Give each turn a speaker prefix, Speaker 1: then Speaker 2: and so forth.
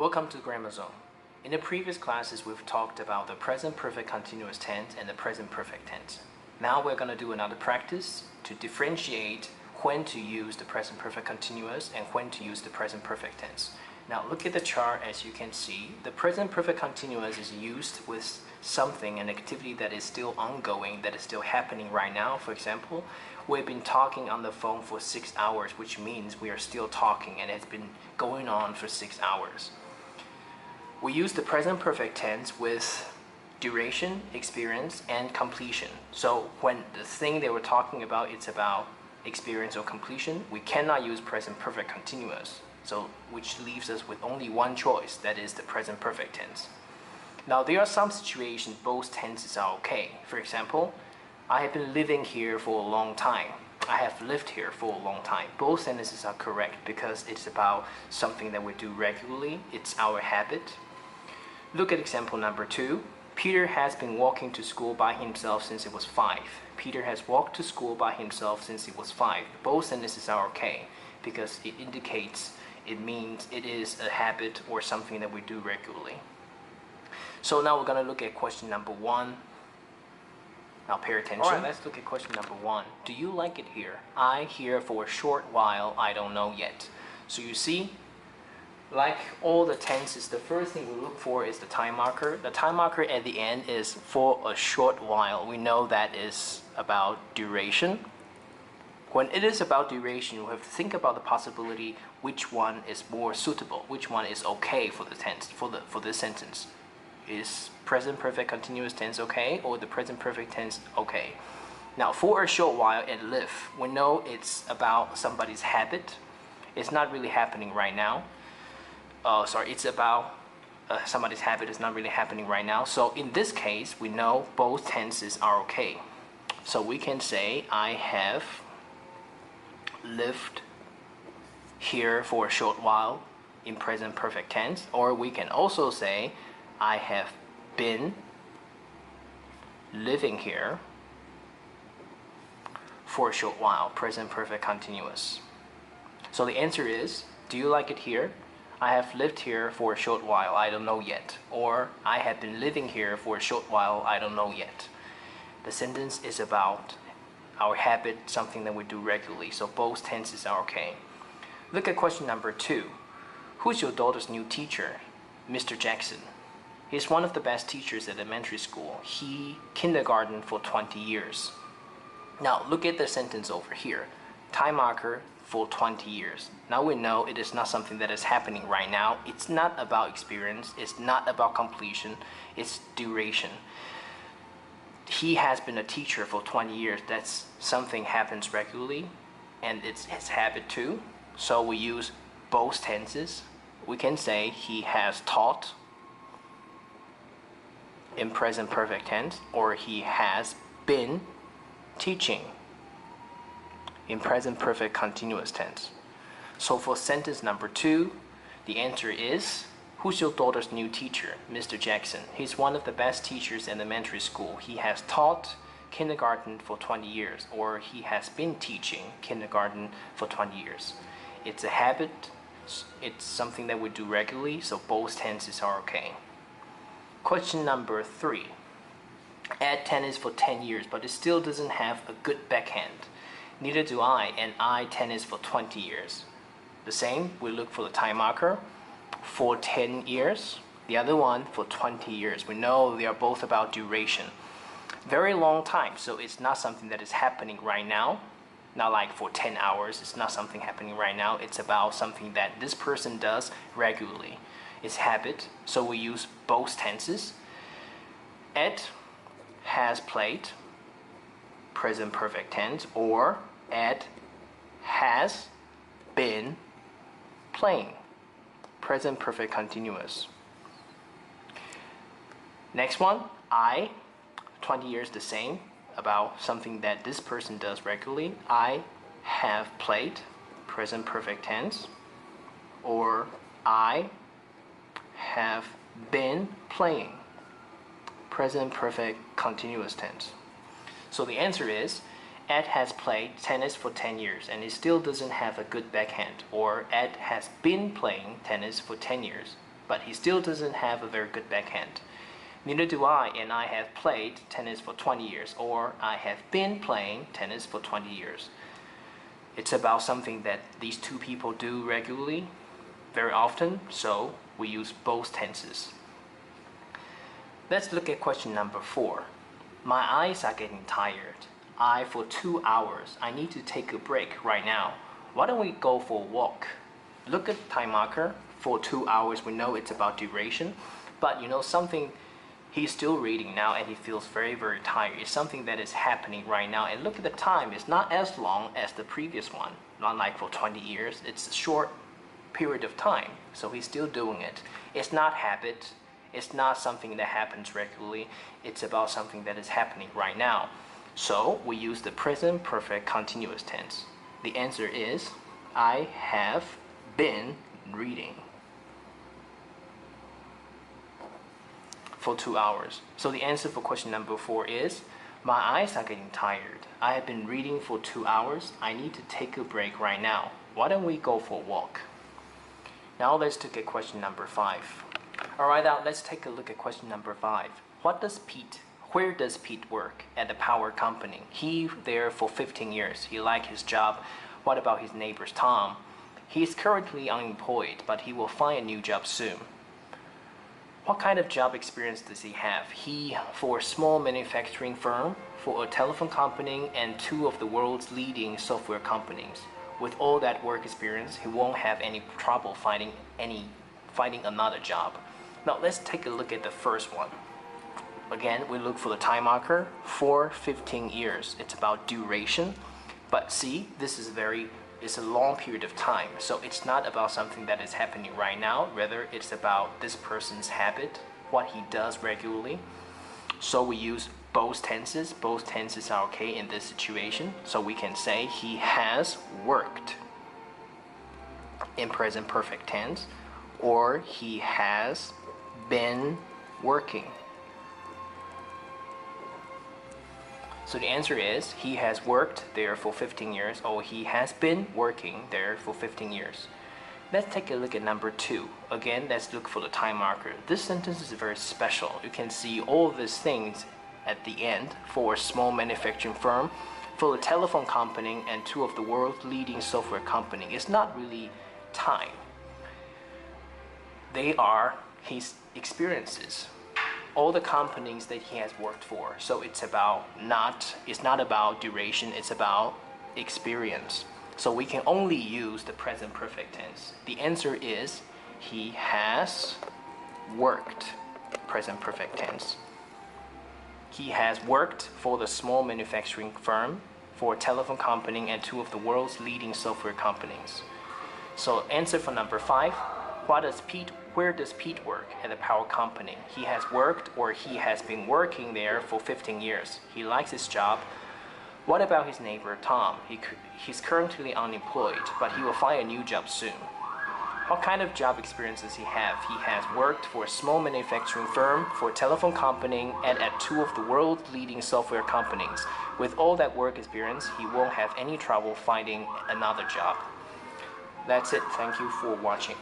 Speaker 1: Welcome to Grammar Zone. In the previous classes, we've talked about the present perfect continuous tense and the present perfect tense. Now we're going to do another practice to differentiate when to use the present perfect continuous and when to use the present perfect tense. Now look at the chart. As you can see, the present perfect continuous is used with something, an activity that is still ongoing, that is still happening right now. For example, we've been talking on the phone for 6 hours, which means we are still talking and it's been going on for 6 hours. We use the present perfect tense with duration, experience, and completion. So when the thing they were talking about, it's about experience or completion, we cannot use present perfect continuous. So which leaves us with only one choice, that is the present perfect tense. Now there are some situations both tenses are okay. For example, I have been living here for a long time. I have lived here for a long time. Both sentences are correct because it's about something that we do regularly. It's our habit. Look at example number 2. Peter has been walking to school by himself since he was 5. Peter has walked to school by himself since he was 5. Both sentences are okay because it indicates, it means it is a habit or something that we do regularly. So now we're going to look at question number 1. Now pay attention. Alright, let's look at question number 1. Do you like it here? I here for a short while, I don't know yet. So you see, like all the tenses, the first thing we look for is the time marker. The time marker at the end is for a short while. We know that is about duration. When it is about duration, you have to think about the possibility which one is more suitable, which one is okay for the tense, for this sentence. Is present perfect continuous tense okay, or the present perfect tense okay? Now for a short while and live, we know it's about somebody's habit. It's not really happening right now. It's about somebody's habit is not really happening right now. So in this case, we know both tenses are okay. So we can say, I have lived here for a short while in present perfect tense. Or we can also say, I have been living here for a short while, present perfect continuous. So the answer is, do you like it here? I have lived here for a short while, I don't know yet. Or, I have been living here for a short while, I don't know yet. The sentence is about our habit, something that we do regularly, so both tenses are okay. Look at question number 2. Who's your daughter's new teacher? Mr. Jackson. He's one of the best teachers at elementary school. He kindergarten for 20 years. Now, look at the sentence over here. Time marker for 20 years. Now we know it is not something that is happening right now. It's not about experience. It's not about completion. It's duration. He has been a teacher for 20 years. That's something happens regularly, and it's his habit too. So we use both tenses. We can say he has taught in present perfect tense, or he has been teaching in present perfect continuous tense. So for sentence number 2, the answer is, who's your daughter's new teacher? Mr. Jackson. He's one of the best teachers in elementary school. He has taught kindergarten for 20 years, or he has been teaching kindergarten for 20 years. It's a habit. It's something that we do regularly, so both tenses are okay. Question number 3. Ed tennis for 10 years, but it still doesn't have a good backhand. Neither do I, and I tennis for 20 years. The same, we look for the time marker for 10 years, the other one for 20 years. We know they are both about duration. Very long time, so it's not something that is happening right now. Not like for 10 hours, it's not something happening right now. It's about something that this person does regularly. It's habit, so we use both tenses. Ed has played, present perfect tense, or Ed has been playing, present perfect continuous. Next one, I, 20 years, the same, about something that this person does regularly. I have played, present perfect tense, or I have been playing, present perfect continuous tense. So the answer is, Ed has played tennis for 10 years and he still doesn't have a good backhand, or Ed has been playing tennis for 10 years but he still doesn't have a very good backhand. Neither do I, and I have played tennis for 20 years, or I have been playing tennis for 20 years. It's about something that these two people do regularly, very often, so we use both tenses. Let's look at question number 4. My eyes are getting tired. For 2 hours. I need to take a break right now. Why don't we go for a walk? Look at the time marker. For 2 hours, we know it's about duration, but you know something, he's still reading now and he feels very, very tired. It's something that is happening right now. And look at the time, it's not as long as the previous one. Not like for 20 years, it's a short period of time. So he's still doing it. It's not habit. It's not something that happens regularly. It's about something that is happening right now. So we use the present perfect continuous tense. The answer is, I have been reading for 2 hours. So the answer for question number 4 is, my eyes are getting tired. I have been reading for 2 hours. I need to take a break right now. Why don't we go for a walk? Now let's look at question number 5. Alright, now let's take a look at question number 5. Where does Pete work? At the power company. He there for 15 years. He liked his job. What about his neighbor Tom? He is currently unemployed, but he will find a new job soon. What kind of job experience does he have? He for a small manufacturing firm, for a telephone company, and 2 of the world's leading software companies. With all that work experience, he won't have any trouble finding another job. Now let's take a look at the first one. Again, we look for the time marker for 15 years. It's about duration, but see, this is it's a long period of time. So it's not about something that is happening right now. Rather, it's about this person's habit, what he does regularly. So we use both tenses. Both tenses are okay in this situation. So we can say he has worked in present perfect tense, or he has been working. So the answer is, he has worked there for 15 years, or he has been working there for 15 years. Let's take a look at number 2. Again, let's look for the time marker. This sentence is very special. You can see all these things at the end. For a small manufacturing firm, for a telephone company, and 2 of the world's leading software company. It's not really time. They are his experiences. All the companies that he has worked for. So it's not about duration, it's about experience. So we can only use the present perfect tense. The answer is, he has worked, present perfect tense. He has worked for the small manufacturing firm, for a telephone company, and 2 of the world's leading software companies. So answer for number 5, where does Pete work? At the power company. He has worked, or he has been working there for 15 years. He likes his job. What about his neighbor Tom? He's currently unemployed, but he will find a new job soon. What kind of job experience does he have? He has worked for a small manufacturing firm, for a telephone company, and at 2 of the world's leading software companies. With all that work experience, he won't have any trouble finding another job. That's it. Thank you for watching.